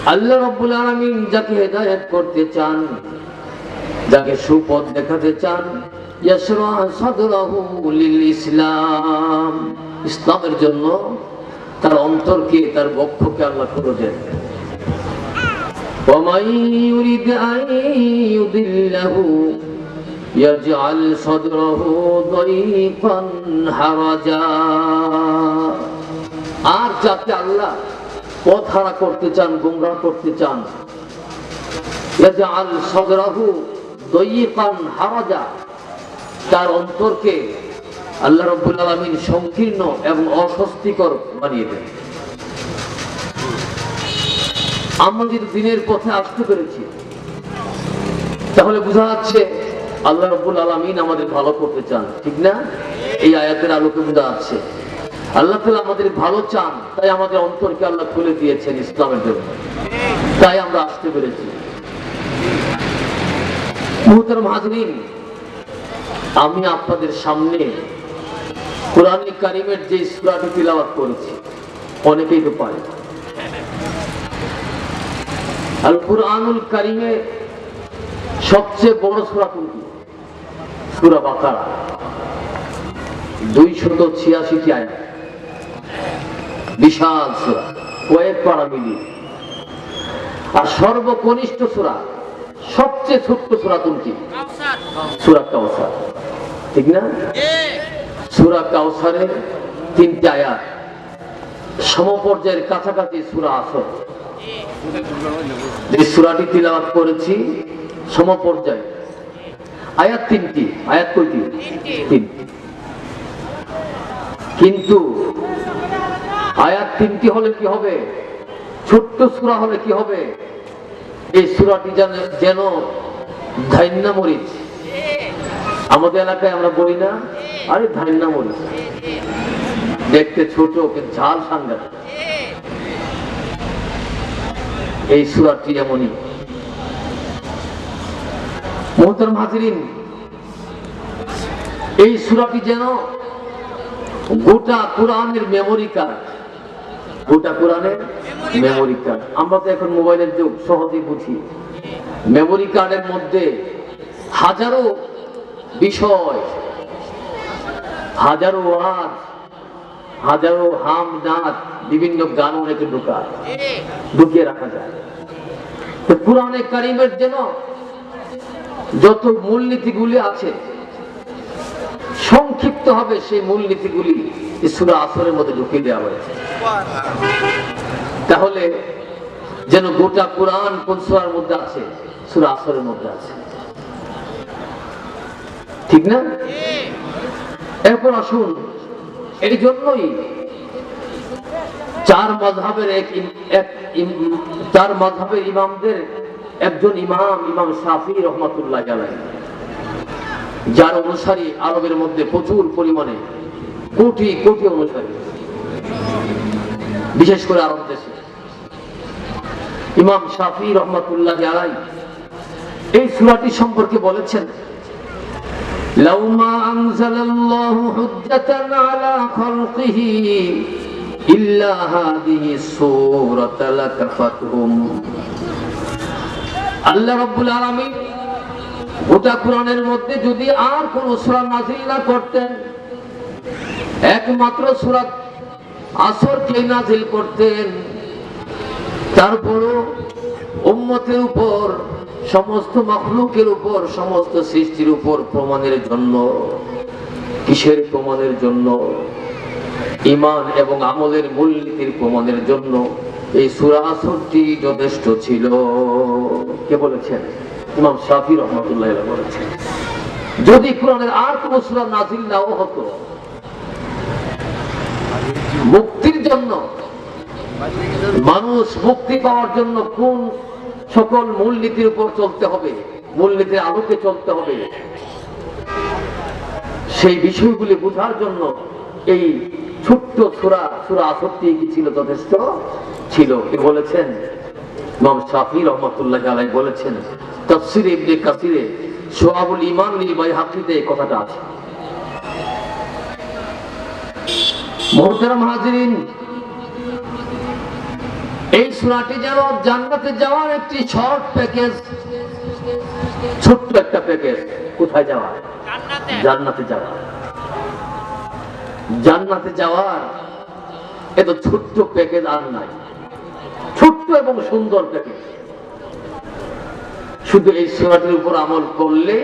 আল্লাহ রাব্বুল আলামিন যাকে হেদায়েত করতে চান, যাকে সুপথ দেখাতে চান, ইয়াশরা সাদরাহু লিল ইসলাম, ইসলামের জন্য তার অন্তরকে, তার বক্ষকে আল্লাহ খুলে দেন। ওয়া মান ইউরিদ আন ইউদিল্লাহু ইয়াজআল সাদরাহু দায়ীকান হারাজা। আর যাতে আল্লাহ পথ হারা করতে চান, গোমরাহ করতে চান, ইয়াজআল সাদরাহু দায়ীকান হারাজা, তার অন্তরকে আল্লাহ রাব্বুল আলামিন সংকীর্ণ এবং অস্বস্তিকর বানিয়ে দেন। আমরা যদি দিনের পথে আসতে পেরেছি, তাহলে বোঝা যাচ্ছে আল্লাহ রাব্বুল আলামিন আমাদের ভালো করতে চান, ঠিক না? এই আয়াতের আলোকে বোঝা যাচ্ছে আল্লাহ তাআলা আমাদের ভালো চান, তাই আমাদের অন্তরকে আল্লাহ খুলে দিয়েছেন ইসলামের জন্য, তাই আমরা আসতে পেরেছি। মুহতারাম হাজরিন, আমি আপনাদের সামনে কোরআনে কারিমের যে সূরাটি তিলাওয়াত করেছি, অনেকেই তো পারে। আল কুরআনুল কারিমে সবচেয়ে বড় সূরা কোনটি? সূরা বাকারা, 286টি আয়াত, বিশাল সূরা, কয়েক পারা মিলিয়ে। আর সর্বকনিষ্ঠ সূরা, সবচেয়ে ছোট্ট সূরা কোনটি? সূরা কাউসার, ঠিক না? সূরা কাউসারের 3টি আয়াত, সমপর্যায়ের কাছাকাছি সূরা আসর। যে সূরাটি তিলাওয়াত করেছি সমপর্যায়, আয়াত 3টি। আয়াত কয়টি? 3টি। কিন্তু আয়াত 3টি হলে কি হবে? ছোট্ট সূরা হলে কি হবে? এই সূরাটি যেন ধান্যা মরিচ। আমাদের এলাকায় আমরা বলি না, আরে ধান্যা মরিচ, দেখতে ছোট কিন্তু ঝাল সাংঘাতিক। এই সূরাটি এমনই। মুহতারাম হাজিরিন, এই সূরাটি যেন গোটা কোরআনের মেমোরি কার্ড, গোটা কোরআনের মেমোরি কার্ড। আমরা তো এখন মোবাইলের যুগ, সহজেই বুঝি। মেমোরি কার্ডের মধ্যে হাজারো বিষয়, হাজারো ওয়াজ, হাজারো হাম নাচ, বিভিন্ন গান অনেকে ঢুকিয়ে রাখা যায়। তো কোরআনে কারিমের যেন যত মূলনীতিগুলি আছে, সংক্ষিপ্ত হবে সেই মূলনীতিগুলি সূরা আসরের মধ্যে ঢুকিয়ে দেওয়া হয়েছে। তাহলে যেন গোটা কোরআন কোন সূরার মধ্যে আছে? সূরা আসরের মধ্যে আছে, ঠিক না? এরপর আসুন, এই জন্যই চার মাযহাবের ইমামদের একজন ইমাম শাফিঈ রাহমাতুল্লাহ আলাইহি, যার অনুসারী আরবের মধ্যে প্রচুর পরিমাণে, কোটি কোটি অনুসারী, বিশেষ করে আরব দেশে। ইমাম শাফিঈ রাহমাতুল্লাহ আলাইহি এই সূরাটি সম্পর্কে বলেছেন, লাউ মা আনজালাল্লাহু হুজ্জাতান আলা খালকিহি ইল্লা হাদিহি সূরাতা লাকাফাতহুম। আল্লাহ রাব্বুল আলামিন গোটা কোরআনের মধ্যে যদি আর কোন সূরা নাযিল না করতেন, একমাত্র সূরা আসরকে নাযিল করতেন, তারপরও উম্মতের উপর, সমস্ত মাখলুকের উপর, সমস্ত সৃষ্টির উপর প্রমাণের জন্য, কিসের প্রমাণের জন্য? ঈমান এবং আমলের মূলনীতির প্রমাণের জন্য এই সূরা আসরটি যথেষ্ট ছিল। কে বলেছেন? ইমাম শাফিঈ রাহমাতুল্লাহ আলাইহি বলেছেন। যদি কোরআনের আর কোন সূরা নাযিল নাও হতো, মুক্তির জন্য, মানুষ মুক্তি পাওয়ার জন্য কোন সকল মূলনীতির উপর চলতে হবে, মূলনীতির আলোকে চলতে হবে, সেই বিষয়গুলি বোঝার জন্য এই ছোট্ট সূরা আসরটি কি ছিল? যথেষ্ট ছিল। কে বলেছেন? ইমাম শাফিঈ রাহমাতুল্লাহ আলাইহি বলেছেন। তাফসীর ইবনে কাসিরে শুআবুল ঈমান লিল বাইহাকিতে এই কথাটা আছে। মুহতারাম হাজিরিন, এই সূরাটি যেন জান্নাতে যাওয়ার একটি শর্ট প্যাকেজ, ছোট্ট একটা প্যাকেজ। কোথায় যাওয়া? জান্নাতে যাওয়া। জান্নাতে যাওয়ার এত ছোট্ট প্যাকেজ আর নাই, ছোট্ট এবং সুন্দর প্যাকেজ। শুধু এই সূরাটির উপর আমল করলে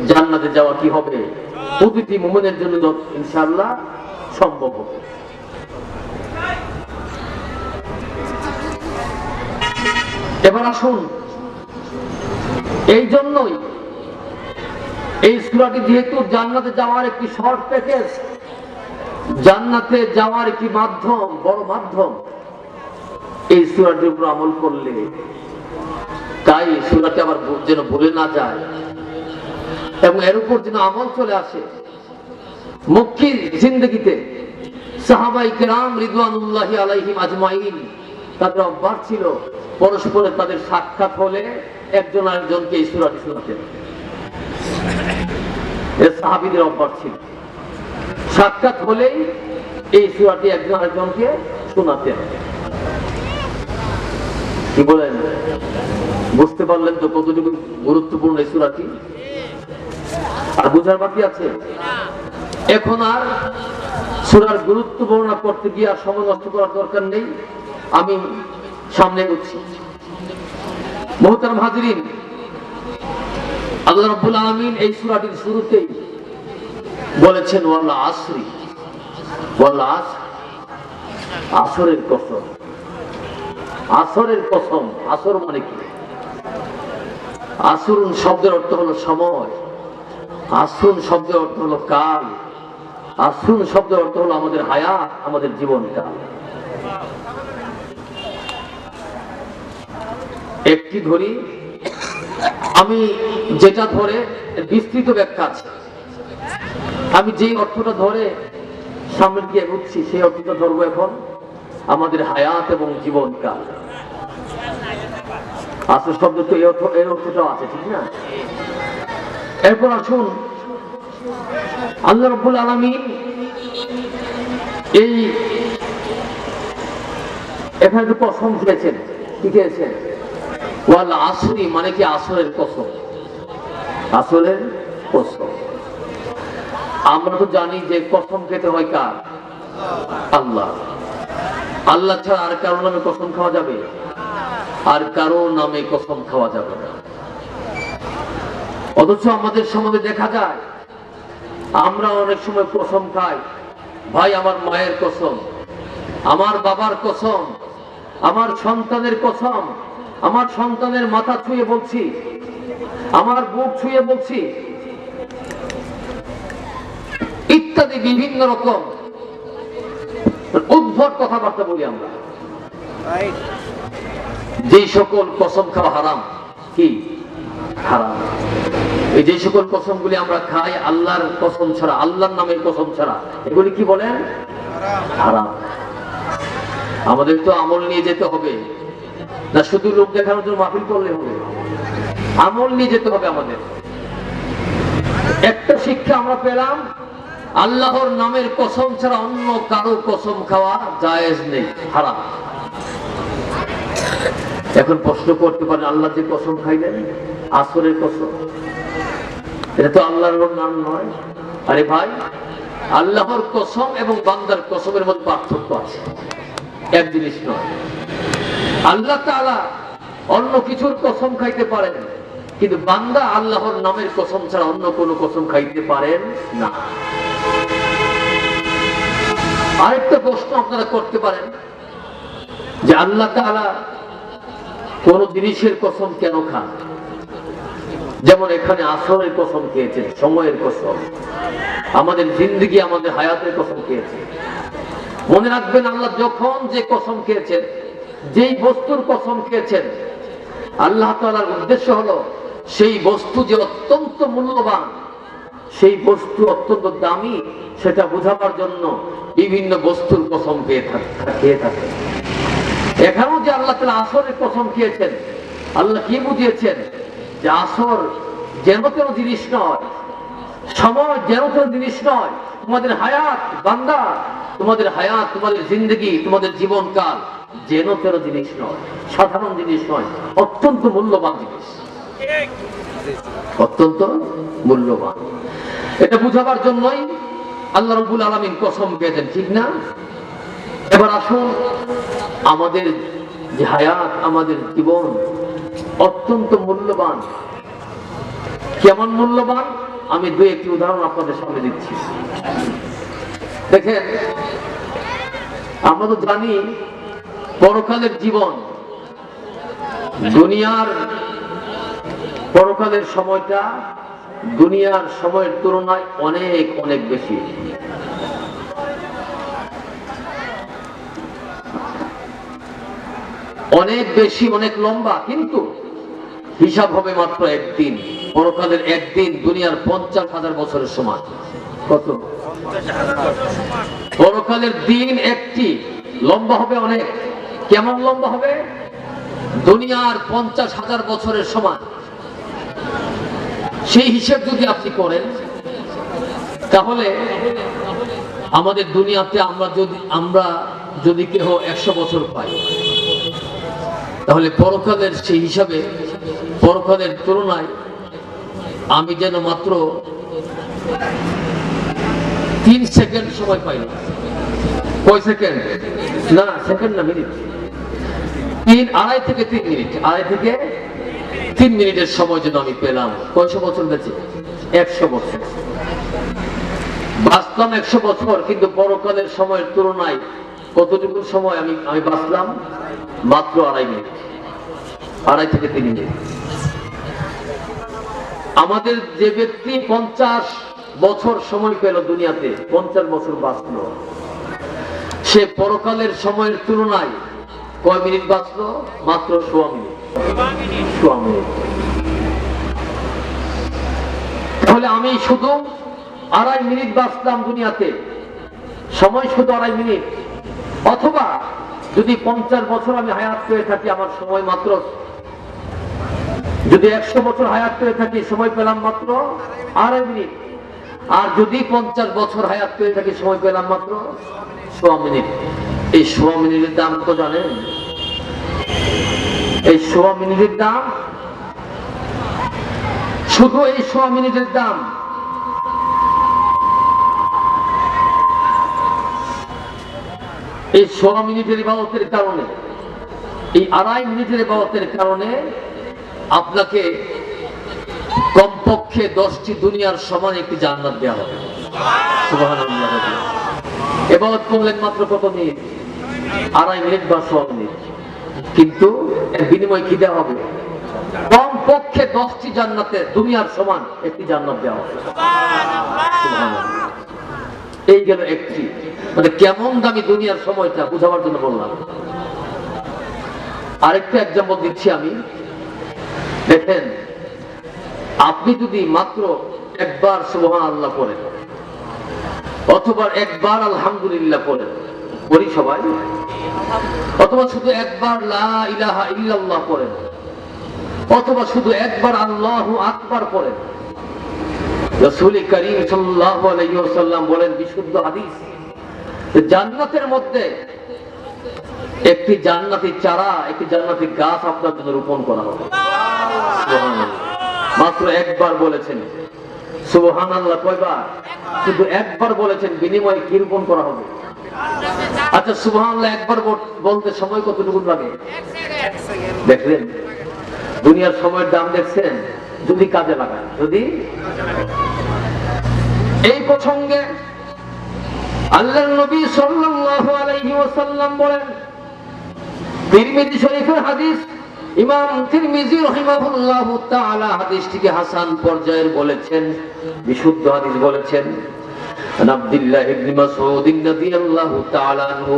জান্নাতে যাওয়া কি হবে? প্রতিটি মুমিনের জন্য ইনশাআল্লাহ সম্ভব হবে। এবার আসুন, এই জন্যই এই সূরাটি যেহেতু জান্নাতে যাওয়ার একটি শর্ট প্যাকেজ, জান্নাতে যাওয়ার একটি মাধ্যম, বড় মাধ্যম, এই সূরাটির উপর আমল করলে, তাই সূরাটি আবার যেন ভুলে না যায় এবং এর উপর যেন আমল চলে আসে। মক্কি জিন্দেগিতে সাহাবায়ে কেরাম রিদওয়ানুল্লাহি আলাইহিম আজমাইন, তাদের অভ্যাস ছিল পরস্পরের তাদের সাক্ষাৎ হলে একজন আরেকজনকে এই সূরাটি শোনাতেন। এর সাহাবীদের অভ্যাস ছিল, সাক্ষাৎ হলেই এই সূরাটি একজন আরেকজনকে শোনাতেন। কি বলেন? বুঝতে পারলেন তো কতটুকু গুরুত্বপূর্ণ এই সূরাটি? আর বুঝার বাকি আছে? এখন আর সূরার গুরুত্ব বর্ণনা করতে গিয়ে আর সময় নষ্ট করার দরকার নেই, আমি সামনে এগোচ্ছি। মুহতারাম হাজিরিন, আল্লাহ রাব্বুল আলামিন এই সূরাটির শুরুতেই বলেছেন ওয়াল আসরি, ওয়াল আসর, আসরের কসম। আসরের কসম, আসর মানে কি? আসরুন শব্দের অর্থ হলো সময়, আসরুন শব্দের অর্থ হলো কাল, আসরুন শব্দের অর্থ হলো আমাদের হায়াত, আমাদের জীবনকাল। একটি ধরি, আমি যেটা ধরে বিস্তৃত ব্যাখ্যা আছে, আমি যেই অর্থটা ধরে সামনে গিয়ে এগোচ্ছি সেই অর্থটা ধরবো এখন আমাদের হায়াত এবং জীবনকাল। আসল শব্দ তো এই অর্থটাও আছে, ঠিক না? এরপর আসুন, আল্লাহ রাব্বুল আলামিন এই এখানে তো কসম খেয়েছেন, কি খেয়েছেন? ওয়াল আসরি মানে কি? আসরের কসম, আসরের কসম। আমরা তো জানি যে কসম খেতে হয় কার? আল্লাহ। আল্লাহ ছাড়া আর কারো নামে কসম খাওয়া যাবে? আর কারো নামে কসম খাওয়া যাবে না। অথচ আমাদের সমাজে দেখা যায় আমরা অনেক সময় কসম খাই, ভাই আমার মায়ের কসম, আমার বাবার কসম, আমার সন্তানের কসম, আমার সন্তানের মাথা ছুঁয়ে বলছি, আমার বুক ছুঁয়ে বলছি, ইত্যাদি বিভিন্ন রকম উদ্ভট কথাবার্তা বলি আমরা। যে সকল কসম খাওয়া হারাম, কি হারাম, এই যে সকল কসমগুলি আমরা খাই আল্লাহর কসম ছাড়া, আল্লাহর নামের কসম ছাড়া, এগুলি কি বলেন? হারাম। আমাদের তো আমল নিয়ে যেতে হবে না, শুধু লোক দেখানোর জন্য মাহফিল করলে হবে, আমল নিয়ে যেতে হবে আমাদের। একটা শিক্ষা আমরা পেলাম, আল্লাহর নামের কসম ছাড়া অন্য কারো কসম খাওয়া জায়েজ নেই, হারাম। এখন প্রশ্ন করতে পারেন, আল্লাহ যে কসম খাইলেন আসরের কসম, এটা তো আল্লাহর নাম নয়। আরে ভাই, আল্লাহর কসম এবং বান্দার কসমের মধ্যে পার্থক্য আছে, এক জিনিস নয়। আল্লাহ তাআলা অন্য কিছুর কসম খাইতে পারেন, কিন্তু বান্দা আল্লাহর নামের কসম ছাড়া অন্য কোনো কসম খাইতে পারেন না। আরেকটা প্রশ্ন আপনারা করতে পারেন যে আল্লাহ তাআলা কোন জিনিসের কসম কেন খান? যেমন এখানে আসরের কসম খেয়েছেন, সময়ের কসম, আমাদের জিন্দেগি, আমাদের হায়াতের কসম খেয়েছেন। মনে রাখবেন, আল্লাহ যখন যে কসম খেয়েছেন, যেই বস্তুর কসম খেয়েছেন, আল্লাহ তাআলার উদ্দেশ্য হলো সেই বস্তু যে অত্যন্ত মূল্যবান, সেই বস্তু অত্যন্ত দামি, সেটা বোঝাবার জন্য বিভিন্ন বস্তুর কসম খেয়ে থাকে। এখানেও যে আল্লাহ তাআলা আসরের কসম খেয়েছেন, আল্লাহ কি বুঝিয়েছেন যে আসর যেন তেন জিনিস নয়, সময় যেন তেন জিনিস নয়। তোমাদের হায়াত বান্দা, তোমাদের হায়াত, তোমাদের জিন্দগি, তোমাদের জীবনকাল যেন তেন জিনিস নয়, সাধারণ জিনিস নয়, অত্যন্ত মূল্যবান জিনিস, অত্যন্ত মূল্যবান। এটা বুঝাবার জন্যই আল্লাহ রাব্বুল আলামিন কসম খেয়েছেন, ঠিক না? এবার আসুন, আমাদের যে হায়াত, আমাদের জীবন অত্যন্ত মূল্যবান। কেমন মূল্যবান? আমি দুই একটি উদাহরণ আপনাদের সামনে দিচ্ছি। দেখেন, আমরা তো জানি পরকালের জীবন, পরকালের সময়টা দুনিয়ার সময়ের তুলনায় অনেক অনেক বেশি। অনেক বেশি, অনেক লম্বা, কিন্তু হিসাব হবে মাত্র একদিন। পরকালের একদিন দুনিয়ার 50,000 বছরের সমান। কত? পরকালের দিন একটি, লম্বা হবে অনেক। কেমন লম্বা হবে? দুনিয়ার 50,000 বছরের সমান। সেই হিসেব যদি আপনি করেন, তাহলে আমাদের দুনিয়াতে আমরা যদি কেহ 100 বছর পাই, তাহলে পরকালের সেই হিসাবে, পরকালের তুলনায় আমি যেন মাত্র 3 সেকেন্ড সময় পাই। কয় সেকেন্ড? না, সেকেন্ড না, মিনিট। 2.5 থেকে 3 মিনিট, 2.5 থেকে 3 মিনিটের সময় যেন আমি পেলাম। কয়শো বছর বেঁচে? 100 বছর বাঁচলাম। 100 বছর, কিন্তু পরকালের সময়ের তুলনায় কতটুকু সময় আমি বাঁচলাম? মাত্র 2.5 মিনিট, 2.5 থেকে 3 মিনিট। আমাদের যে ব্যক্তি 50 বছর সময় পেল দুনিয়াতে, 50 বছর বাঁচল, সে পরকালের সময়ের তুলনায় কয় মিনিট বাঁচলো? মাত্র 100 মিনিট। 100 মিনিট। তাহলে আমি শুধু 2.5 মিনিট বাঁচলাম দুনিয়াতে, সময় শুধু 2.5 মিনিট। অথবা যদি 50 বছর আমি হায়াত পেয়ে থাকি, আমার সময় মাত্র, যদি 100 বছর হায়াত পেয়ে থাকি, সময় পেলাম মাত্র 2.5 মিনিট। আর যদি 50 বছর হায়াত পেয়ে থাকি, সময় পেলাম মাত্র 100 মিনিট। এই 100 মিনিটের দাম তো জানেন? এই 100 মিনিটের দাম, শুধু এই 100 মিনিটের দাম এই 100 মিনিটের ইবাদতের কারণে, এই 2.5 মিনিটের ইবাদতের কারণে আপনাকে কমপক্ষে 10টি দুনিয়ার সমান একটি জান্নাত দেওয়া হবে। সুবহানাল্লাহ। ইবাদত করলেন মাত্র কত মিনিট? 2.5 মিনিট বা 100 মিনিট, কিন্তু এর বিনিময়ে কি দেওয়া হবে? কমপক্ষে 10টি জান্নাতে দুনিয়ার সমান একটি জান্নাত দেওয়া হবে। সুবহানাল্লাহ। এই গেল একটি, মানে কেমন দামি দুনিয়ার সময়টা বুঝাবার জন্য বললাম। আরেকটা এক্সাম্পল দিচ্ছি আমি। দেখেন, আপনি যদি মাত্র একবার সুবহানাল্লাহ পড়েন, অথবা একবার আলহামদুলিল্লাহ পড়েন, পড়ি সবাই, অথবা শুধু একবার লা ইলাহা ইল্লাল্লাহ পড়েন, অথবা শুধু একবার আল্লাহু আকবার পড়েন, রাসূল করিম সাল্লাল্লাহু আলাইহি ওয়াসাল্লাম বলেন, বিশুদ্ধ হাদিস, জান্নাতের মধ্যে একটি জান্নাতি চারা, একটি জান্নাতি গাছ আপনার জন্য রোপণ করা হবে। সুবহানাল্লাহ। মাত্র একবার বলেছেন সুবহানাল্লাহ। কয়বার? শুধু একবার বলেছেন। বিনিময়ে কি রোপণ করা হবে? আচ্ছা, সুবহানাল্লাহ একবার বলতে সময় কতটুকু লাগে? দেখলেন দুনিয়ার সময়ের দাম? দেখছেন? যদি কাজে লাগায়, যদি। এই প্রসঙ্গে আল্লাহর নবী সাল্লাল্লাহু আলাইহি ওয়াসাল্লাম বলেন, তিরমিজি শরীফের হাদিস, ইমাম তিরমিজি রাহিমাহুল্লাহু তাআলা হাদিসটিকে হাসান পর্যায়ের বলেছেন, বিশুদ্ধ হাদিস বলেছেন। আব্দুল্লাহ ইবনে মাসউদ রাদিয়াল্লাহু তাআলা আনহু,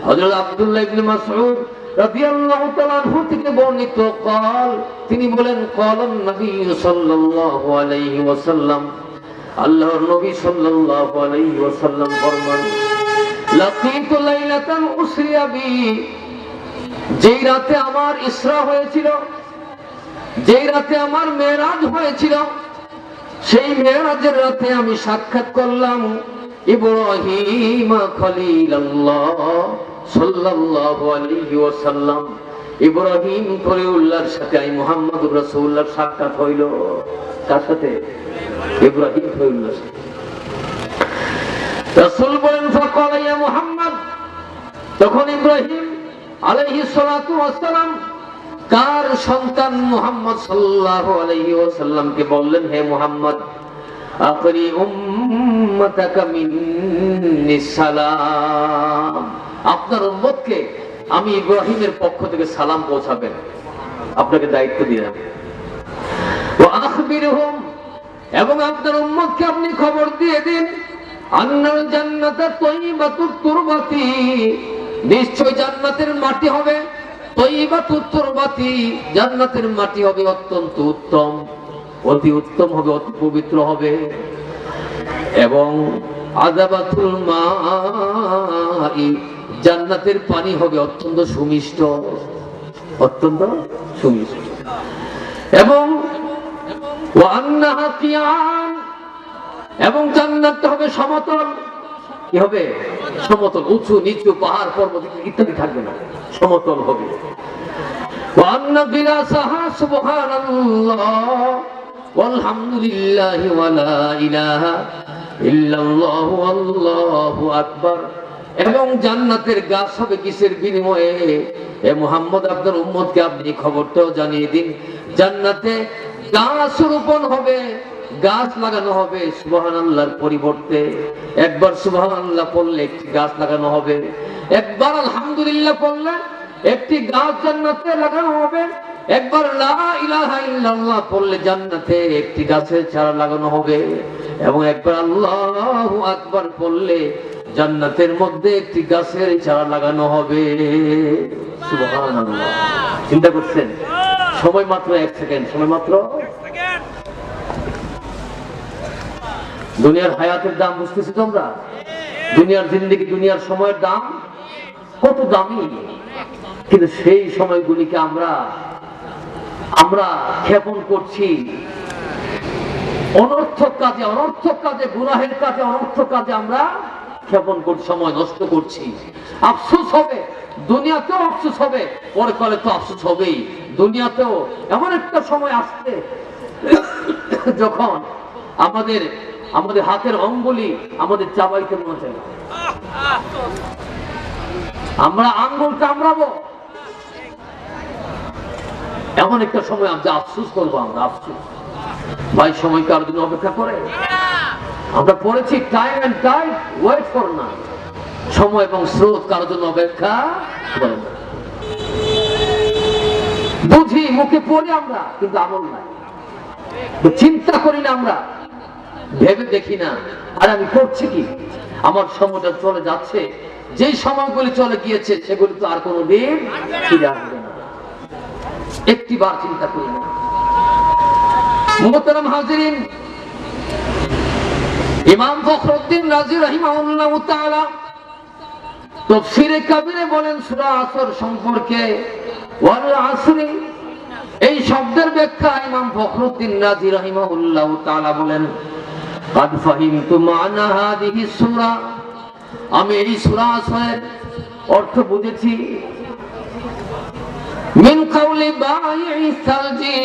হযরত আব্দুল্লাহ ইবনে মাসউদ রাদিয়াল্লাহু তাআলা আনহু থেকে বর্ণিত, তিনি বলেন, ক্বালান নবী সাল্লাল্লাহু আলাইহি ওয়াসাল্লাম, আল্লাহর নবী সাল্লাল্লাহু আলাইহি ওয়াসাল্লাম ফরমান, লাকিতু লাইলাতান উসরিয়া বি, যেই রাতে আমার ইসরা হয়েছিল, যেই রাতে আমার মেরাজ হয়েছিল, সেই মেরাজের রাতে আমি সাক্ষাৎ করলাম ইব্রাহিম খলিলাল্লাহ সাল্লাল্লাহু আলাইহি ওয়াসাল্লাম ইব্রাহিম খলিলুল্লাহর সাথে আই মুহাম্মদুর রাসূলুল্লাহর সাক্ষাৎ হইল। কার সাথে? ইব্রাহিম খলিলুল্লাহর সাথে। রাসূল বলেন ফাকালা ইয়া মুহাম্মদ, তখন ইব্রাহিম আলাইহিস সালাতু ওয়াস সালাম কার সন্তান মুহাম্মদ সাল্লাল্লাহু আলাইহি ওয়াসাল্লামকে বললেন, হে মুহাম্মদ, আকরি উম্মাতাকা মিন্নিস সালাম, আপনার উম্মতকে আমি ইব্রাহিমের পক্ষ থেকে সালাম পৌঁছাবেন, আপনাকে দায়িত্ব দিলাম। ওয়া আখবিরহুম, এবং আপনার উম্মতকে আপনি খবর দিয়ে দিন, আন্নাল জান্নাতা তাইয়্যিবাতুত তুরবাতি, নিশ্চয় জান্নাতের মাটি হবে তাইয়্যিবাতুত তুরবাতি, জান্নাতের মাটি হবে অত্যন্ত উত্তম, অতি উত্তম হবে, অতি পবিত্র হবে। এবং আযাবাতুল মাই, জান্নাতের পানি হবে অত্যন্ত সুমিষ্ট, অত্যন্ত সুমিষ্ট। এবং ওয়া আন্নাহা কিয়াম, এবং জান্নাতটা হবে সমতল। কি হবে? সমতল, উঁচু নিচু পাহাড় পর্বত ইত্যাদি থাকবে না, সমতল হবে। ওয়া আন্না বিলাসাহা সুবহানাল্লাহ ওয়ালহামদুলিল্লাহি ওয়া লা ইলাহা ইল্লাল্লাহু আল্লাহু আকবার। এবং জান্নাতের গাছ হবে কিসের বিনিময়ে? এ মুহাম্মদ, আপনার উম্মতকে আপনি খবরটাও জানিয়ে দিন, জান্নাতে গাছ রোপণ হবে, গাছ লাগানো হবে সুবহানাল্লাহর পরিবর্তে। একবার সুবহানাল্লাহ পড়লে একটি গাছ লাগানো হবে, একবার আলহামদুলিল্লাহ পড়লে একটি গাছ জান্নাতে লাগানো হবে, একবার লা ইলাহা ইল্লাল্লাহ পড়লে জান্নাতে একটি গাছের চারা লাগানো হবে, এবং একবার আল্লাহু আকবার পড়লে জান্নাতের মধ্যে একটি গাছের চারা লাগানো হবে। সুবহানাল্লাহ। চিন্তা করছেন? সময় মাত্র 1 সেকেন্ড, সময় মাত্র। দুনিয়ার হায়াতের দাম বুঝতেছি তোমরা? দুনিয়ার জিন্দেগি, দুনিয়ার সময়ের দাম কত দামি, কিন্তু সেই সময়গুলিকে আমরা ক্ষেপণ করছি অনর্থক কাজে, অনর্থক কাজে, গুনাহের কাজে, অনর্থক কাজে আমরা ক্ষেপণ করছি, সময় নষ্ট করছি। আফসোস হবে, দুনিয়াতেও আফসোস হবে, পরকালে তো আফসোস হবেই। দুনিয়াতেও এমন একটা সময় আসছে যখন আমাদের হাতের অঙ্গুলি আমাদের চাবাইতে মনে চায়, আমরা আঙ্গুল কামড়াবো, এমন একটা সময় আমরা আফসোস করবো। আমরা আফসোস, ভাই সময় কার জন্য অপেক্ষা করে? আমরা পড়েছি time and tide wait for না, সময় এবং স্রোত কার জন্য অপেক্ষা করে না। বুঝি, মুখে পড়ি আমরা, কিন্তু আমল নাই। চিন্তা করি না আমরা, ভেবে দেখি না, আর আমি করছি কি? আমার সময়টা চলে যাচ্ছে, যে সময়গুলি চলে গিয়েছে সেগুলি তো আর কোনোদিন ফিরে আসবে না, একটি বার চিন্তা করি না। মুহতারাম হাজিরিন, ইমাম ফখরুদ্দিন রাজি রাহিমাহুল্লাহ তাআলা তাফসীরে কাবীরে বলেন সূরা আসর সম্পর্কে, ওয়াল আসরি, এই শব্দের ব্যাখ্যা ইমাম ফখরুদ্দিন রাজি রাহিমাহুল্লাহ তাআলা বলেন, কাদ ফাহিমতু মানা হাদিহি সূরা, আমি এই সূরা আসরের অর্থ বুঝেছি। মিন কাউলি বাইঈ সালজি,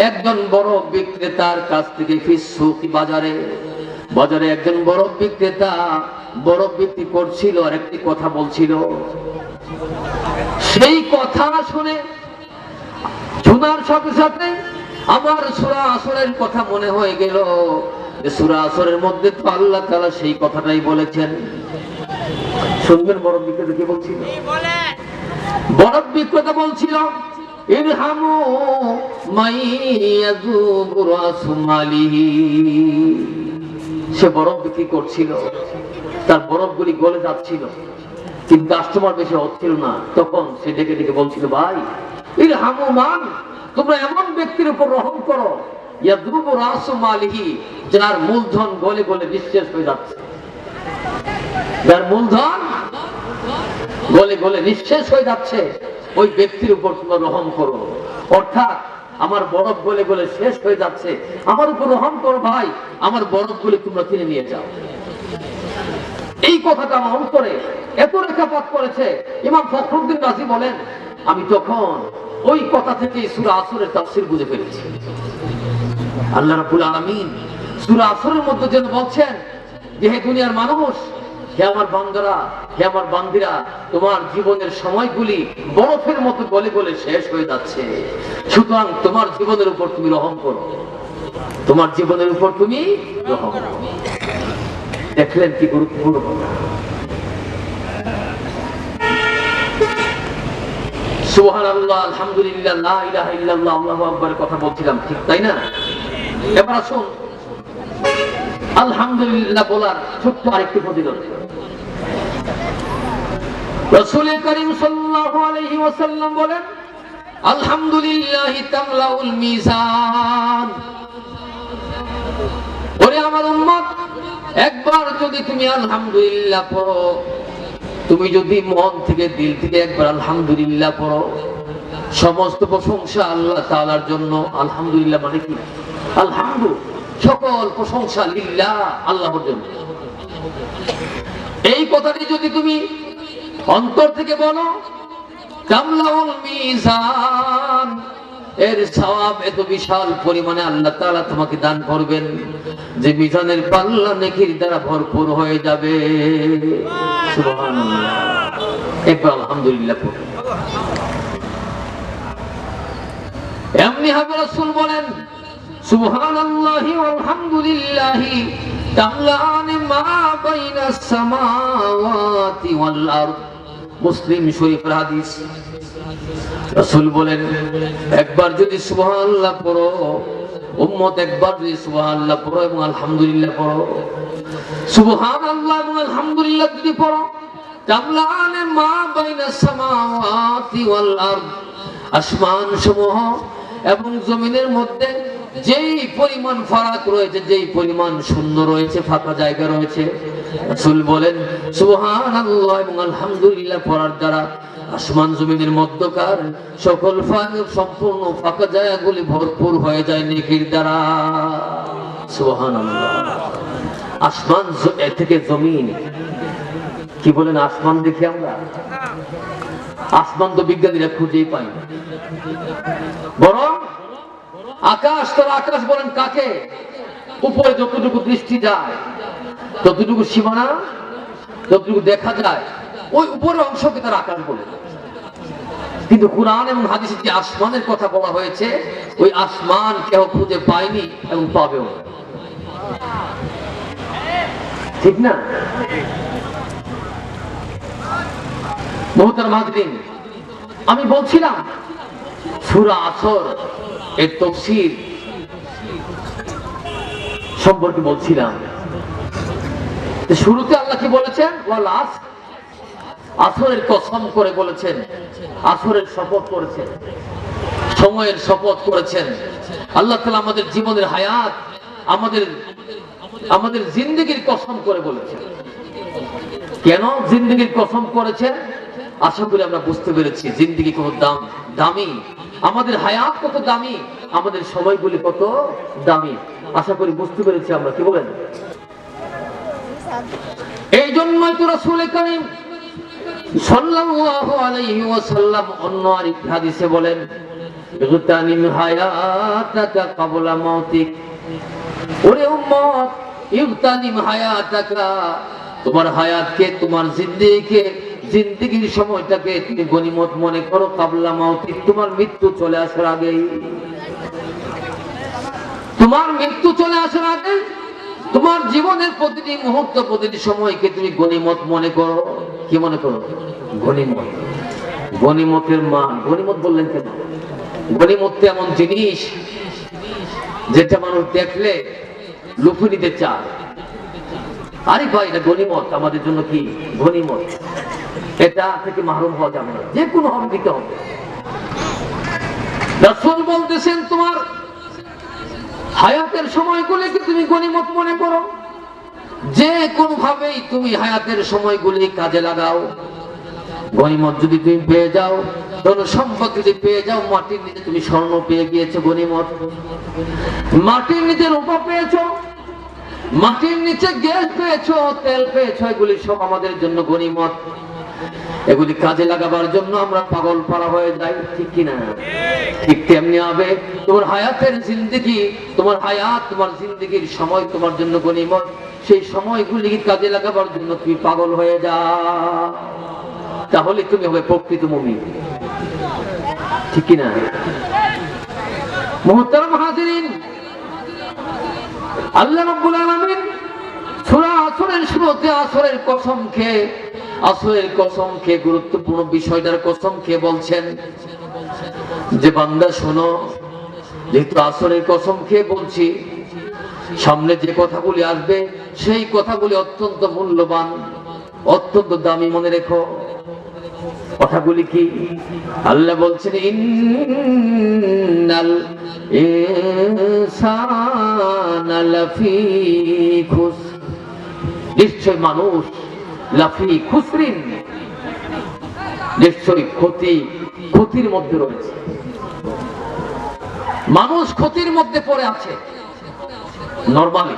একজন বড় বিক্রেতার কাছ থেকে ফিস সুক, বাজারে একজন বড় বিক্রেতা বরফ বিক্রি করছিল আর একটি কথা বলছিল। সেই কথা শুনে শোনার সাথে সাথে আমার সূরা আসরের কথা মনে হয়ে গেল, যে সূরা আসরের মধ্যে তো আল্লাহ তাআলা সেই কথাটাই বলেছেন। শুনবেন বরফ বিক্রেতা কি বলছিল? বরফ বিক্রেতা বলছিল, ইরহামু মাইয়াযুবু রাসুমালিহি। সে বরফ বিক্রি করছিল, তার বরফগুলি গলে যাচ্ছিল, কিন্তু কাস্টমার বেশি হচ্ছিল না। তখন সে ডেকে ডেকে বলছিল, ভাই ইরহামু মান, তোমরা এমন ব্যক্তির উপর রহম করো, ইয়াযুবু রাসুমালিহি, যার মূলধন গলে গলে নিঃশেষ হয়ে যাচ্ছে, যার মূলধন গলে গলে নিঃশেষ হয়ে যাচ্ছে, ওই ব্যক্তির উপর তোমরা রহম করো। অর্থাৎ আমার বরফ গলে গলে শেষ হয়ে যাচ্ছে, আমার উপর রহম করো ভাই, আমার বরফগুলি তোমরা কিনে নিয়ে যাও। এই কথাটা আমার অন্তরে এত রেখাপাত করেছে। ইমাম ফখরুদ্দিন রাজি বলেন, আমি তখন ওই কথা থেকে সূরা আসরের তাফসীর বুঝে ফেলেছি। আল্লাহ রাব্বুল আলামিন সূরা আসরের মধ্যে যেন বলছেন যে হে দুনিয়ার মানুষ, হে আমার বান্দারা, হে আমার বান্দিরা, তোমার জীবনের সময়গুলি বরফের মতো গলে গলে শেষ হয়ে যাচ্ছে, সুতরাং তোমার জীবনের উপর তুমি রহম করো, তোমার জীবনের উপর তুমি রহম করো। দেখলেন কি গুরুত্বপূর্ণ কথা। সুবহানাল্লাহ, আলহামদুলিল্লাহ, লা ইলাহা ইল্লাল্লাহ, আল্লাহু আকবার কথা বলছিলাম, ঠিক তাই না? এবার আসুন আলহামদুলিল্লাহ বলার ছোট্ট আরেকটি ফজিলত। রাসূল করিম সাল্লাল্লাহু আলাইহি ওয়াসাল্লাম বলেন, আলহামদুলিল্লাহ তামলাউল মিজান। ওরে আমার উম্মত, একবার যদি তুমি আলহামদুলিল্লাহ পড়ো, তুমি যদি মন থেকে দিল থেকে একবার আলহামদুলিল্লাহ পড়ো, সমস্ত প্রশংসা আল্লাহ তাআলার জন্য। আলহামদুলিল্লাহ মানে কি? আলহামদু, সকল প্রশংসা লিল্লাহ, আল্লাহর জন্য। এই কথাটি যদি তুমি অন্তর থেকে বলো, তামলাউল মিজান, এর সওয়াব এত বিশাল পরিমাণে আল্লাহ তাআলা তোমাকে দান করবেন যে মিজানের পাল্লা নেকির দ্বারা ভরপুর হয়ে যাবে। সুবহানাল্লাহ, একবার আলহামদুলিল্লাহ পড়ো। এমনি ভাবে রাসূল বলেন, সুবহানাল্লাহি ওয়ালহামদুলিল্লাহি তামলান মা বাইনাস সামাওয়াতি ওয়াল আরদ। মুসলিম শরীফের হাদিস। রাসূল বলেন, একবার যদি সুবহানাল্লাহ পড়ো, উম্মত একবার যদি সুবহানাল্লাহ পড়ো এবং আলহামদুলিল্লাহ পড়ো, সুবহানাল্লাহ এবং আলহামদুলিল্লাহ যদি পড়ো, তামলান মা বাইনাস সামাওয়াতি ওয়াল আরদ, আসমান সমূহ এবং জমিনের মধ্যে যেই পরিমাণ ফারাক রয়েছে, যেই পরিমাণ শূন্য রয়েছে, ফাঁকা জায়গা রয়েছে, রাসূল বলেন সুবহানাল্লাহ এবং আলহামদুলিল্লাহ পড়ার দ্বারা আসমান জমিনের মধ্যকার সকল সম্পূর্ণ ফাঁকা জায়গাগুলি ভরপুর হয়ে যায় নেকির দ্বারা। সুবহানাল্লাহ। আসমান থেকে জমিন, কি বলেন? আসমান দেখি আমরা? আসমান তো বিজ্ঞানীরা খুঁজেই পায় না, বরং আকাশ, তার আকাশ বলেন কাকে? উপরে যতটুকু দৃষ্টি যায়, ততটুকু সীমানা, যতটুকু দেখা যায়, ওই উপরের অংশকে তার আকাশ বলে। কিন্তু কুরআন এবং হাদিসে যে আসমানের কথা বলা হয়েছে, ওই আসমান কেউ খুঁজে পায়নি এবং পাবেও না, ঠিক না? মুহতারাম হাজরিন, আমি বলছিলাম সূরা আসর এর তাফসীর সম্পর্কে বলছিলাম। শুরুতে আল্লাহ কি বলেছেন? ওয়াল আসর, আসরের কসম করে বলেছেন, আসরের শপথ করেছেন, সময়ের শপথ করেছেন। আল্লাহ তাআলা আমাদের জীবনের হায়াত, আমাদের জিন্দেগির কসম করে বলেছেন। কেন জিন্দেগির কসম করেছেন? আশা করি আমরা বুঝতে পেরেছি জিন্দেগি কত দামি, আমাদের হায়াত কত দামি, আমাদের সময়গুলি কত দামি। আশা করি বুঝতে পেরেছি আমরা, কি বলেন? এই জন্যই তো রাসূল কারীম সাল্লাল্লাহু আলাইহি ওয়াসাল্লাম অন্য আরেক হাদিসে বলেন, ইগতানিম হায়াতাকা ক্বাবলা মাউতিক। ওরে উম্মত, ইগতানিম হায়াতাকা, তোমার হায়াতকে, তোমার জিন্দেগির সময়টাকে তুমি গনিমত মনে করো, ক্বাবলা মাউতিক, তোমার মৃত্যু চলে আসার আগেই। তোমার মৃত্যু চলে আসার আগে তোমার জীবনের প্রতিটি মুহূর্ত, প্রতিটি সময়কে তুমি গনিমত মনে করো। কি মনে করো? গনিমত। গনিমতের মান, গনিমত বললেন কেন? গনিমত এমন জিনিস যেটা মানুষ দেখলে লুফে নিতে চায়। আরে ভাই, এটা গনিমত, আমাদের জন্য কি গনিমত? এটা থেকে মাহরুম হওয়া যাবে না, যে কোনো হক দিতে হবে। রাসূল বলতেছেন, তোমার হায়াতের সময়গুলিকে তুমি গনিমত মনে করো, যে কোনো ভাবেই তুমি হায়াতের সময়গুলি কাজে লাগাও। গনিমত যদি তুমি পেয়ে যাও, ধন সম্পদ যদি পেয়ে যাও, মাটির নিচে তুমি স্বর্ণ পেয়ে গিয়েছো, গনিমত। মাটির নিচে রূপা পেয়েছো, মাটির নিচে গ্যাস পেয়েছো, তেল পেয়েছো, এগুলি সব আমাদের জন্য গনিমত। এগুলি কাজে লাগাবার জন্য আমরা পাগল পারা হয়ে যাই, ঠিক কিনা? ঠিক তেমনি হবে তোমার হায়াতের জিন্দেগি, তোমার হায়াত, তোমার জিন্দেগির সময় তোমার জন্য গনিমত। সেই সময়গুলি কাজে লাগাবার জন্য তুমি পাগল হয়ে যাও, তাহলে তুমি হবে প্রকৃত মুমিন, ঠিক কিনা? মুহতারাম হাজিরিন, আল্লাহ রাব্বুল আলামিন সূরা আসরের শুরুতে আসরের কসম খেয়ে গুরুত্বপূর্ণ বিষয়টার কসম খেয়ে বলছেন যে বান্দা শোনো, যেহেতু আসরের কসম খেয়ে বলছি, সামনে যে কথাগুলি আসবে সেই কথাগুলি অত্যন্ত মূল্যবান, অত্যন্ত দামি, মনে রেখো। কথাগুলি কি? আল্লাহ বলছেন ইন্নাল ইনসানা লাফি খুসর, নিশ্চয় মানুষ লাফি খুসরিন, নিশ্চয় ক্ষতির মধ্যে রয়েছে। মানুষ ক্ষতির মধ্যে পড়ে আছে। নরমালি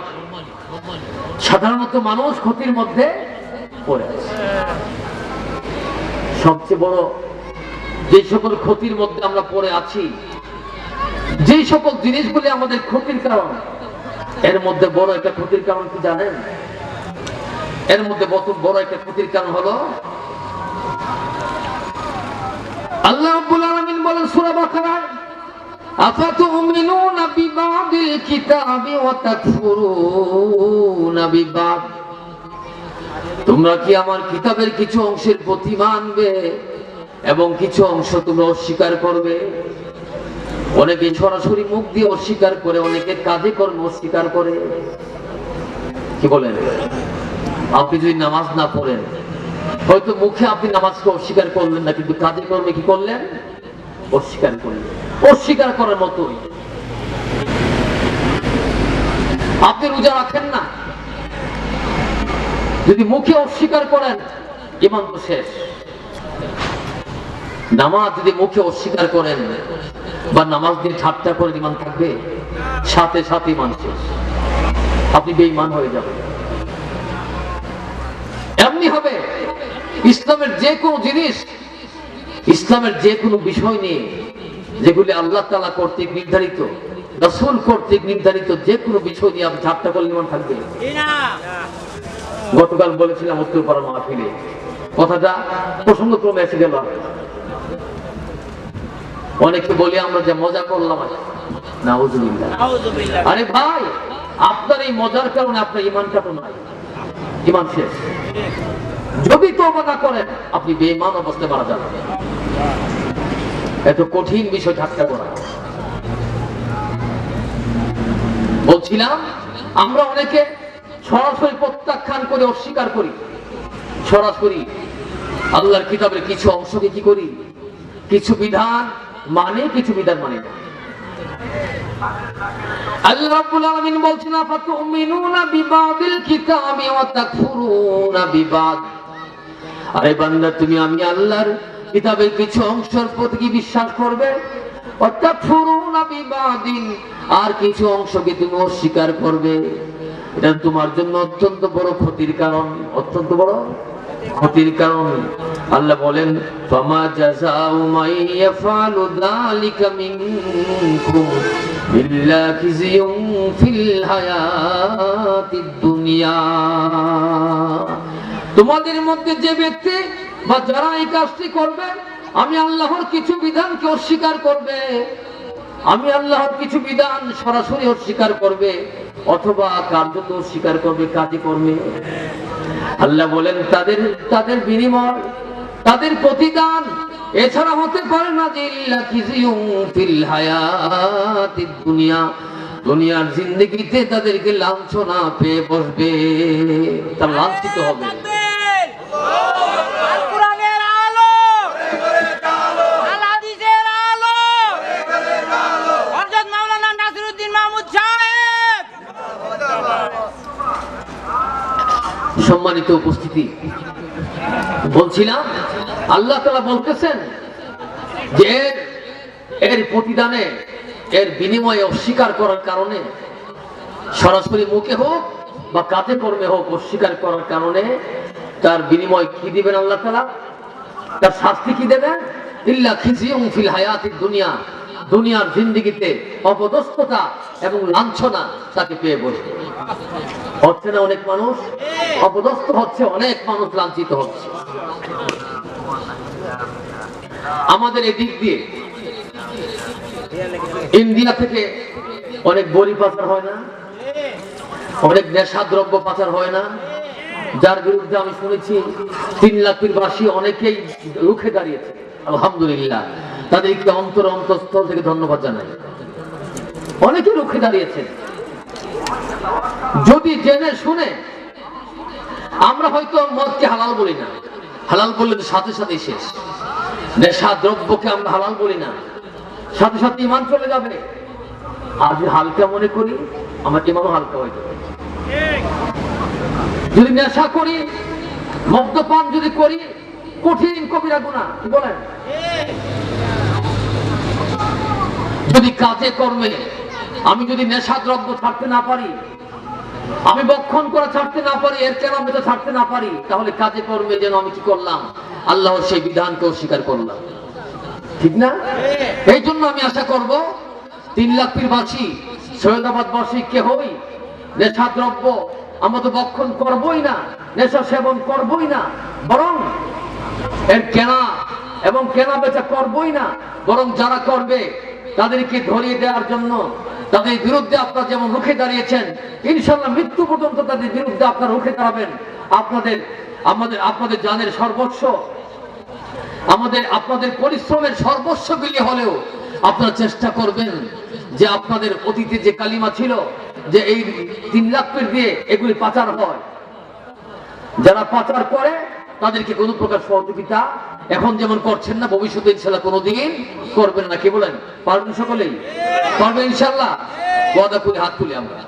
সাধারণত মানুষ ক্ষতির মধ্যে পড়ে আছে। সবচেয়ে বড় যে সকল ক্ষতির মধ্যে আমরা পড়ে আছি, যে সকল জিনিসগুলি আমাদের ক্ষতির কারণ, এর মধ্যে বড় একটা ক্ষতির কারণ কি জানেন? এর মধ্যে বড় একটা ক্ষতির কারণ হলো আল্লাহ রাব্বুল আলামিন বলেন সূরা বাকারায়, আফাতুমিনুনা বিবাদিল কিতাবি ওয়া তাকফুরুনা বিবাদ, তোমরা কি আমার কিতাবের কিছু অংশের প্রতি মানবে এবং কিছু অংশ তোমরা অস্বীকার করবে? অনেকে সরাসরি মুখ দিয়ে অস্বীকার করে, অনেকে কাজে কর্মে অস্বীকার করে। কি বলেন? আপনি যদি নামাজ না পড়েন, হয়তো মুখে আপনি নামাজকে অস্বীকার করলেন না, কিন্তু কাজে কর্মে কি করলেন? অস্বীকার করলেন। অস্বীকার করার মতোই। আপনি রোজা রাখেন না, যদি মুখে অস্বীকার করেন ঈমান তো শেষ। নামাজ যদি মুখে অস্বীকার করেন বা নামাজ দিয়ে ঠাট্টা করেন, ঈমান থাকবে? সাথে সাথে ঈমান শেষ, আপনি বেঈমান হয়ে যাবেন। এমনি হবে ইসলামের যে কোনো জিনিস, ইসলামের যে কোনো বিষয় নিয়ে যেগুলি আল্লাহ তাআলা কর্তৃক নির্ধারিত, রাসূল কর্তৃক নির্ধারিত যে কোনো বিষয় নিয়ে আপনি ঠাট্টা করলে ঈমান থাকবে না। গতকাল বলেছিলাম উত্তরপাড়া মাহফিলে, কথাটা প্রসঙ্গক্রমে এসে গেল। অনেকে বলি আমরা যে মজা করলাম, নাউযুবিল্লাহ। আরে ভাই, আপনার এই মজার কারণে আপনার ঈমানটা তো নাই, ঈমান শেষ। যদি তওবা না করেন আপনি বেঈমান অবস্থায় মারা যাবেন। এত কঠিন বিষয় ঠাট্টা করা। বলছিলাম আমরা অনেকে সরাসরি প্রত্যাখ্যান করে অস্বীকার করি, সরাসরি আল্লাহর কিতাবের কিছু অংশকে কি করি, কিছু বিধান মানে, কিছু বিধান মানে না। আল্লাহ রাব্বুল আলামিন বলছেন আফাতুমিনুনা বিবাদিল কিতাবি ওয়া তাকফুরুনা বিবাদ, আরে বান্দা তুমি আমি আল্লাহর কিতাবের কিছু অংশের প্রতি কি বিশ্বাস করবে? ওয়া তাকফুরুনা বিবাদিন, আর কিছু অংশকে তুমি অস্বীকার করবে। এটা তোমার জন্য অত্যন্ত বড় ক্ষতির কারণ, অত্যন্ত বড় ক্ষতির কারণ। আল্লাহ বলেন ফামা জাযাউ মান ইয়াফআলু যালিকা মিনকুম ইল্লা খিজিয়ুন ফিল হায়াতিদ দুনিয়া, তোমাদের মধ্যে যে ব্যক্তি বা যারা এই কাজটি করবে, আমি আল্লাহর কিছু বিধানকে অস্বীকার করবে, আমি আল্লাহর কিছু বিধান সরাসরি অস্বীকার করবে অথবা কার্যত অস্বীকার করবে, কাজে কর্মে, আল্লাহ বলেন তাদের বিনিময়, তাদের প্রতিদান এছাড়া হতে পারে না যে ইল্লা খিজিয়ুন ফিল হায়াতিদ দুনিয়া, দুনিয়ার জিন্দেগিতে তাদেরকে লাঞ্ছনা পেয়ে বসবে, তারা লাঞ্ছিত হবে। সম্মানিত উপস্থিতি, বলছিলাম আল্লাহ তাআলা বলতেছেন যে এর প্রতিদানে, এর বিনিময়ে অস্বীকার করার কারণে, সরাসরি মুখে হোক বা কাজে কর্মে হোক অস্বীকার করার কারণে তার বিনিময় কি দিবেন আল্লাহ তাআলা? তার শাস্তি কি দেবেন? ইল্লা খিজিউম ফিল হায়াতিদ দুনিয়া, দুনিয়ার জিন্দেগিতে অপদস্থতা এবং লাঞ্ছনা তাকে পেয়ে বসবে। হচ্ছে না অনেক মানুষ অপদস্থ হচ্ছে, অনেক মানুষ লাঞ্ছিত হচ্ছে। আমাদের এদিক দিয়ে ইন্ডিয়া থেকে অনেক বড়ি পাচার হয় না, অনেক নেশা দ্রব্য পাচার হয় না, যার বিরুদ্ধে আমি শুনেছি 3 লাখ বাসী অনেকেই রুখে দাঁড়িয়েছে। আলহামদুলিল্লাহ, তাদেরকে অন্তঃস্থল থেকে ধন্যবাদ জানাই। অনেকে রুখে দাঁড়িয়েছে। যদি জেনে শুনে, আমরা হয়তো মদকে হালাল বলি না, হালাল বললে তো সাথে সাথে শেষ। নেশা দ্রব্যকে আমরা হালাল বলি না, সাথে সাথে ঈমান চলে যাবে। আর যদি হালকা মনে করি, আমার ঈমানও হালকা হয়ে যাবে। যদি নেশা করি, মদ্যপান যদি করি, কঠিন কবিরা গুনাহ, কি বলেন? যদি কাজে কর্মে আমি যদি নেশা দ্রব্য ছাড়তে না পারি, আমি বক্ষণ করা ছাড়তে না পারি, এর কেন আমি ছাড়তে না পারি, তাহলে কাজে কর্মে যেন আমি কি করলাম? আল্লাহর সেই বিধানকে অস্বীকার করলাম, ঠিক না? এই জন্য আমি আশা করব 3 লাখ বাসী, সৈয়দাবাদ বাসী কেহই নেশা দ্রব্য আমরা তো বক্ষণ করবই না, নেশা সেবন করবই না, বরং এর কেনা এবং কেনা বেচা করবই না। বরং যারা করবে তাদেরকে ধরিয়ে দেওয়ার জন্য, তাদের বিরুদ্ধে আপনারা যেমন রুখে দাঁড়িয়েছেন, ইনশাআল্লাহ মৃত্যু পর্যন্ত তাদের বিরুদ্ধে আপনারা রুখে দাঁড়াবেন। আপনাদের জানের সর্বস্ব, আপনাদের পরিশ্রমের সর্বস্ব বিলিয়ে হলেও আপনারা চেষ্টা করবেন যে আপনাদের অতীতে যে কালিমা ছিল, যে এই 3 লাখ দিয়ে এগুলি পাচার হয়, যারা পাচার করে তাদেরকে কোনো প্রকার সহযোগিতা এখন যেমন করছেন না, ভবিষ্যতে ইনশাআল্লাহ কোনোদিন করবেন না। কি বলেন? পারবেন? সকলেই পারবেন ইনশাআল্লাহ? ওয়াদা করে হাত তুলি আমরা।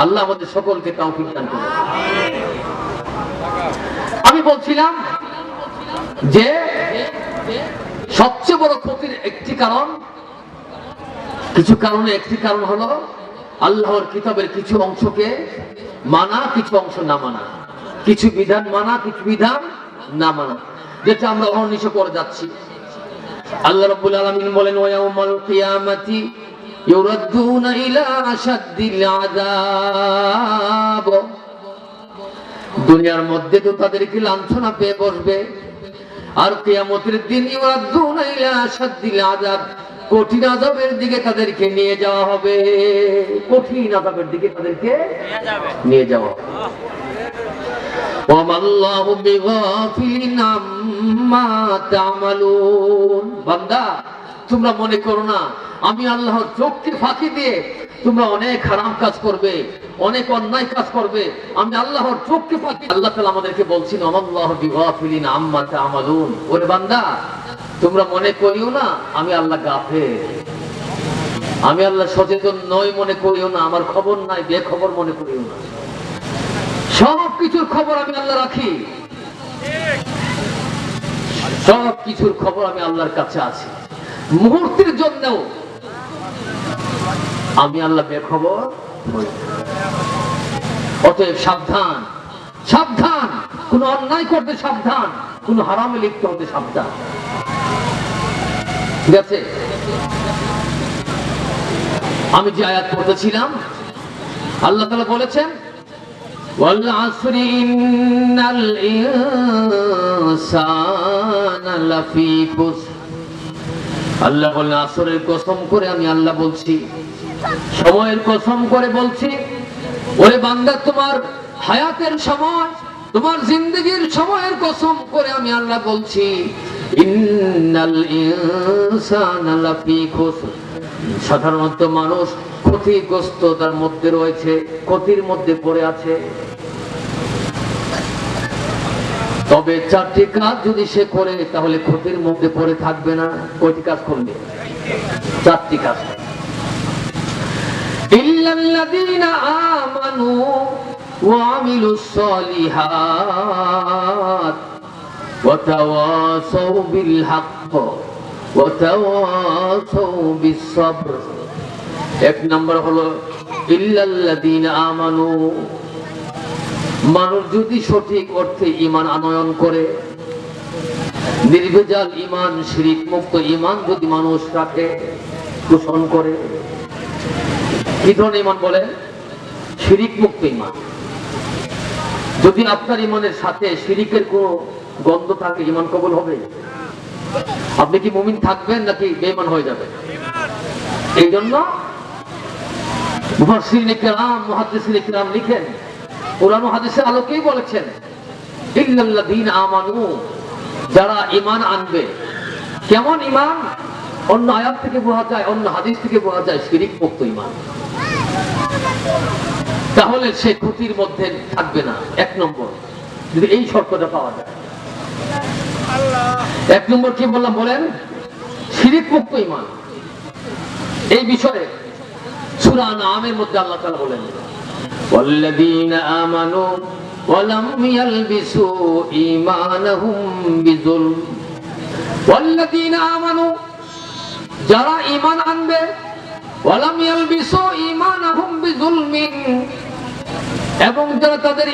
আল্লাহ আমাদের সকলকে তৌফিক দান করুন। আমি বলছিলাম যে সবচেয়ে বড় ক্ষতির একটি কারণ, একটি কারণ হলো আল্লাহর কিতাবের কিছু অংশকে মানা, কিছু অংশ না মানা, কিছু বিধান মানা, কিছু বিধান না মানা, যেটা আমরা অহর্নিশ করে যাচ্ছি। আল্লাহ রাব্বুল আলামিন বলেন, ওয়া ইয়াউমাল কিয়ামাতি ইউরাদ্দুনা ইলা আশাদ্দিল আযাব। দুনিয়ার মধ্যে তো তাদেরকে লাঞ্ছনা পেয়ে বসবে, আর কিয়ামতের দিন ইউরাদ্দুনা ইলা আশাদ্দিল আযাব, কঠিন আযাবের দিকে তাদেরকে নিয়ে যাওয়া হবে। কঠিন আযাবের দিকে তাদেরকে নিয়ে যাওয়া হবে। ওয়ামাল্লাহু বিগাফিলিন আম্মা তা'মালুন। বান্দা, তোমরা মনে করো না আমি আল্লাহর চোখকে ফাঁকি দিয়ে তোমরা অনেক হারাম কাজ করবে, অনেক অন্যায় কাজ করবে। আমি আল্লাহর চোখকে ফাঁকি। আল্লাহ তাআলা আমাদেরকে বলছেন, ওয়ামাল্লাহু বিগাফিলিন আম্মা তা'মালুন। ওরে বান্দা, তোমরা মনে করিও না আমি আল্লাহ গাফেল, আমি আল্লাহ সচেতন নই মনে করিও না, আমার খবর নাই, বেখবর মনে করিও না। সব কিছুর খবর আমি আল্লাহ রাখি, সব কিছুর খবর আমি আল্লাহর কাছে আছি। মুহূর্তের জন্যও আমি আল্লাহ বেখবর নই। অতএব সাবধান, সাবধান, কোন অন্যায় করতে সাবধান, কোন হারামে লিপ্ত হতে সাবধান। ঠিক আছে? আমি যে আয়াত পড়তেছিলাম, আল্লাহ তাআলা বলেছেন, ওয়াল আসরি ইন্নাল ইনসানা লাফি খুসর। আল্লাহ বলেন, আসরের কসম করে আমি আল্লাহ বলছি, সময়ের কসম করে বলছি, ওরে বান্দা তোমার হায়াতের সময়, তোমার জিন্দেগীর সময়ের কসম করে আমি আল্লাহ বলছি, ইন্নাল ইনসানা লাফি খুসর। সাধারণত মানুষ ক্ষতিগ্রস্ততার মধ্যে রয়েছে, ক্ষতির মধ্যে পড়ে আছে। তবে 4টি কাজ যদি সে করে তাহলে ক্ষতির মধ্যে পড়ে থাকবে না। কয়টি কাজ করলে? 4টি কাজ। ইল্লাল্লাযীনা আমানু ওয়া আমিলুস সলিহাত ওয়া তাওয়াসাউ বিল হক ওয়া তাওয়াসাউ বিস সবর। 1 নম্বর হলো ইল্লাল্লাযীনা আমানু। মানুষ যদি সঠিক অর্থে ঈমান আনয়ন করে, নির্ভেজাল ঈমান, শিরক মুক্ত ঈমান যদি মানুষ রাখে, পোষণ করে, কি ধরনের ঈমান বলে? শিরক মুক্ত ঈমান। যদি আপনার ঈমানের সাথে শিরকের কোনো গন্ধ থাকে, ঈমান কবুল হবে? আপনি কি মুমিন থাকবেন নাকি বেঈমান হয়ে যাবেন? এই জন্য মুফাসসিরিনে কেরাম, মুহাদ্দিসিনে কেরাম লিখেন, কোরআন ও হাদিসের আলোকেই বলেছেন, ইল্লাল্লাযীনা আমানু, যারা ঈমান আনবে। কেমন ঈমান? অন্য আয়াত থেকে বোঝা যায়, অন্য হাদিস থেকে বোঝা যায় শিরক মুক্ত ঈমান। তাহলে সে ক্ষতির মধ্যে থাকবে না। এক নম্বর, যদি এই শর্তটা পাওয়া যায়। এক নম্বর কি বললাম বলেন? শিরক মুক্ত ঈমান। এই বিষয়ে সূরা আনআমের মধ্যে আল্লাহ তাআলা বলেন, ওয়াল্লাযীনা আমানু ওয়া লাম ইয়ালবিসু ঈমানাহুম বিযুলম। ওয়াল্লাযীনা আমানু, যারা ঈমান আনবে, ওয়া লাম ইয়ালবিসু ঈমানাহুম বিযুলমিন, এবং যারা তাদের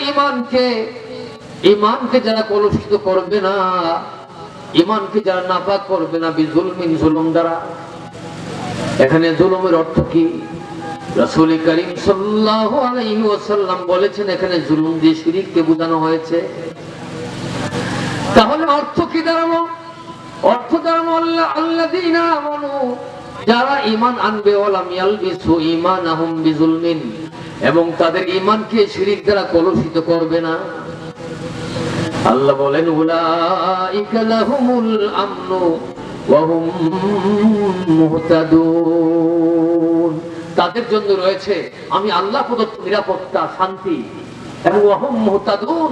ঈমানকে যারা কলুষিত করবে না, ঈমানকে যারা নাপাক করবে না, বিযুলমিন, জুলুম দ্বারা। এখানে জুলুমের অর্থ কি? রাসূল করিম সাল্লাল্লাহু আলাইহি ওয়াসাল্লাম বলেছেন, এখানে জুলুম দিয়ে শিরককে বোঝানো হয়েছে। তাহলে অর্থ কি দাঁড়ালো? অর্থ দাঁড়ালো আল্লাযীনা আমানু, যারা ঈমান আনবে, ওয়া লাম ইয়ালবিসু ঈমানাহুম বিযুলমিন, এবং তাদের ঈমানকে শিরক দ্বারা কলুষিত করবে না। আল্লাহ বলেন, উলাইকা লাহুমুল আমনু ওয়া হুম মুহতাদুন, তাদের জন্য রয়েছে আমি আল্লাহ প্রদত্ত নিরাপত্তা, শান্তি, এবং ওয়া হুম মুহতাদুন,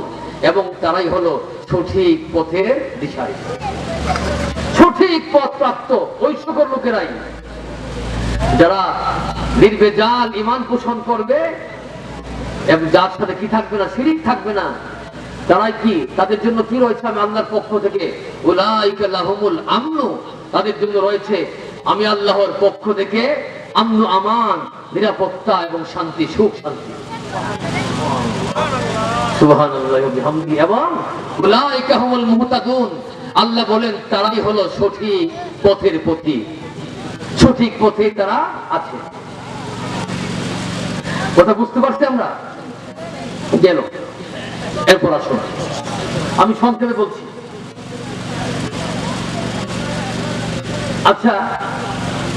এবং তারাই হলো সঠিক পথের দিশারি, সঠিক পথ প্রাপ্ত ওই সকল লোকেরাই যারা নির্ভেজাল ঈমান পোষণ করবে এবং যার সাথে কি থাকবে না? শিরক থাকবে না। তারাই কি? তাদের জন্য কি রয়েছে? আমি আল্লাহর পক্ষ থেকে, উলাইকা লাহুমুল আমনু, তাদের জন্য রয়েছে আমি আল্লাহর পক্ষ থেকে আমনু, আমান, নিরাপত্তা এবং শান্তি, সুখ শান্তি। সুবহানাল্লাহি ওয়া বিহামদিহি। এবং উলাইকা হুমুল মুহতাদুন, আল্লাহ বলেন তারাই হলো সঠিক পথের পথিক, সঠিক পথে তারা আছে। কথা বুঝতে পারছি আমরা? গেল। এরপর আসুন, আমি সংক্ষেপে বলছি। আচ্ছা,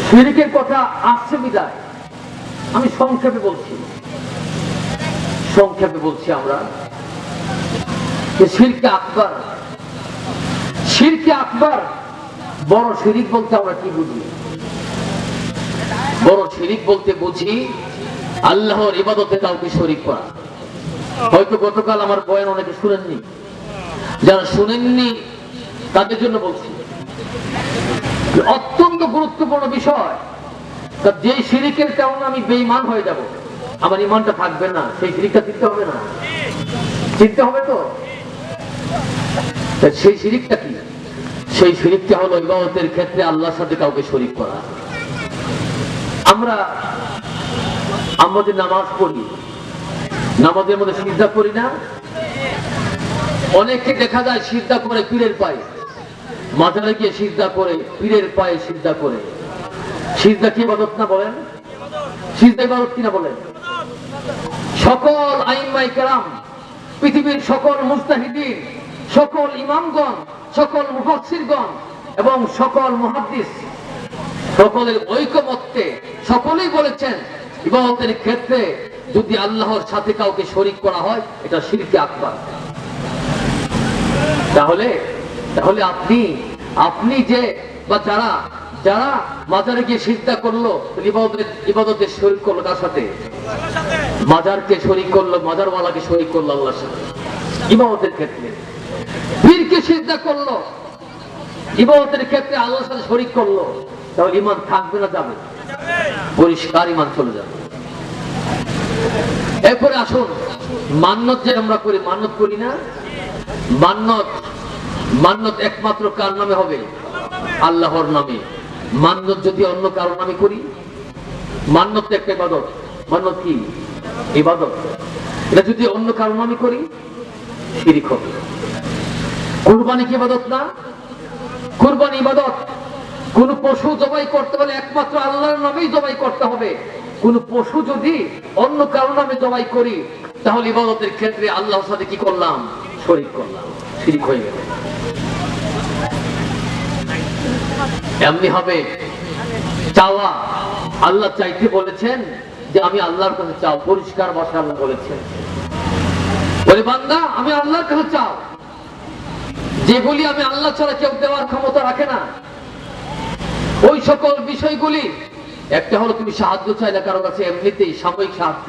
শিরকের কথা আসছে বিদায় আমি সংক্ষেপে বলছি। আমরা যে শিরকে আকবার, শিরকে আকবার, বড় শিরক বলতে আমরা কি বুঝি? বড় শিরক বলতে বুঝি আল্লাহর ইবাদতে কাউকে শরীক করা। হয়তো গতকাল আমার বয়ান অনেকে শুনেননি, যারা শুনেননি তাদের জন্য বলছি, অত্যন্ত গুরুত্বপূর্ণ বিষয়। যে শিরকের কারণে আমি বেঈমান হয়ে যাব, আমার ঈমানটা থাকবে না, সেই শিরকটা চিনতে হবে না? চিনতে হবে তো। সেই শিরকটা কি? সেই শিরকটা হলো ইবাদতের ক্ষেত্রে আল্লাহর সাথে কাউকে শরীক করা। আমরা যে নামাজ পড়ি, নামাজের মধ্যে সিজদা করি না? অনেককে দেখা যায় সিজদা করে পীরের পায়ে, মাজারে গিয়ে সিজদা করে, পীরের পায়ে সিজদা করে। সিজদা কি ইবাদত না বলেন? সিজদা ইবাদত কিনা বলেন? সকল আইম্মায়ে কেরাম, পৃথিবীর সকল মুজতাহিদিন, সকল ইমামগণ, সকল মুফাসসিরগণ এবং সকল মুহাদ্দিস, সকলের ঐকমত্যে সকলেই বলেছেন ইবাদতের ক্ষেত্রে যদি আল্লাহর সাথে কাউকে শরীক করা হয়, এটা শিরকে আকবার। তাহলে আপনি যে বা যারা মাজারে গিয়ে সিজদা করলো, ইবাদতে শরীক করলো কার সাথে? মাজারকে শরীক করলো, মাজারওয়ালাকে শরীক করলো আল্লাহর সাথে ইবাদতের ক্ষেত্রে। পীরকে সিজদা করলো, ইবাদতের ক্ষেত্রে আল্লাহর সাথে শরীক করলো, তাহলে ঈমান থাকবে না যাবে? পরিষ্কার ঈমান চলে যাবে। এরপরে আসুন, মান্নত যে আমরা করি, মান্নত করি না? মান্নত একমাত্র কার নামে হবে? আল্লাহর নামে। মান্নত যদি অন্য কারো নামে করি, মান্নত একটা ইবাদত। মান্নত কি? ইবাদত। এটা যদি অন্য কারো নামে করি, শিরক হবে। কুরবানি কি ইবাদত না? কুরবানি ইবাদত। কোন পশু জবাই করতে হলে একমাত্র আল্লাহর নামেই জবাই করতে হবে। কোন পশু যদি অন্য কারো নামে জবাই করি, তাহলে ইবাদতের ক্ষেত্রে আল্লাহর সাথে কি করলাম? শরীক করলাম, শিরক হয়ে গেল। এমনি হবে চাওয়া। আল্লাহ চাইতে বলেছেন যে আমি আল্লাহর কাছে চাও, পরিষ্কার ভাষায় আল্লাহ বলেছেন, বলে বান্দা আমি আল্লাহর কাছে চাও। যেগুলি আমি আল্লাহ ছাড়া কেউ দেওয়ার ক্ষমতা রাখে না, ওই সকল বিষয়গুলি। একটা হলো তুমি সাহায্য চাইলে কারো কাছে, এমনিতেই সাময়িক সাহায্য।